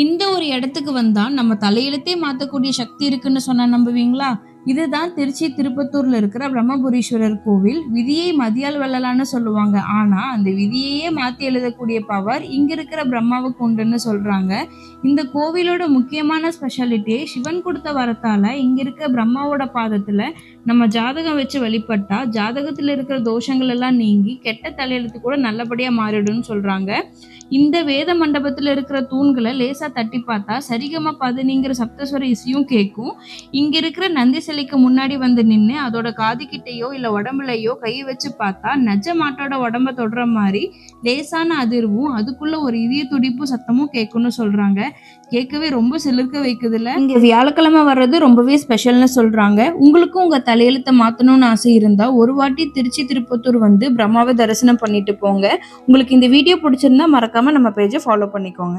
இந்த ஒரு இடத்துக்கு வந்தா நம்ம தலையெழுத்தே மாத்தக்கூடிய சக்தி இருக்குன்னு சொன்னா நம்புவீங்களா? இதுதான் திருச்சி திருப்பத்தூர்ல இருக்கிற பிரம்மபுரீஸ்வரர் கோவில். விதியை மதியால் வெல்லலாம்னு சொல்லுவாங்க. ஆனா அந்த விதியையே மாத்தி எழுதக்கூடிய பவர் இங்க இருக்கிற பிரம்மாவுக்கு உண்டுன்னு சொல்றாங்க. இந்த கோவிலோட முக்கியமான ஸ்பெஷாலிட்டியே சிவன் கொடுத்த வரத்தால இங்க இருக்க பிரம்மாவோட பாதத்துல நம்ம ஜாதகம் வச்சு வழிபட்டா ஜாதகத்துல இருக்கிற தோஷங்கள் எல்லாம் நீங்கி கெட்ட தலையெழுத்து கூட நல்லபடியா மாறிடும்னு சொல்றாங்க. இந்த வேத மண்டபத்துல இருக்கிற தூண்களை லேசா தட்டி பார்த்தா சரிகம பதனிங்கிற சப்தஸ்வர இசையும் கேட்கும். இங்க இருக்கிற நந்தி சிலைக்கு முன்னாடி வந்து நின்று அதோட காது கிட்டையோ இல்ல உடம்புலையோ கை வச்சு பார்த்தா நஜ மாட்டோட உடம்ப தொடுற மாதிரி லேசான அதிர்வும் அதுக்குள்ள ஒரு இதய துடிப்பு சத்தமும் கேட்கும்னு சொல்றாங்க. கேட்கவே ரொம்ப சிலிர்க்க வைக்குதுல. இங்க வியாழக்கிழமை வர்றது ரொம்பவே ஸ்பெஷல்னு சொல்றாங்க. உங்களுக்கும் உங்க தலையெழுத்தை மாத்தணும்னு ஆசை இருந்தா ஒரு வாட்டி திருச்சி திருப்பத்தூர் வந்து பிரம்மாவை தரிசனம் பண்ணிட்டு போங்க. உங்களுக்கு இந்த வீடியோ பிடிச்சிருந்தா மறக்காம நம்ம பேஜை ஃபாலோ பண்ணிக்கோங்க.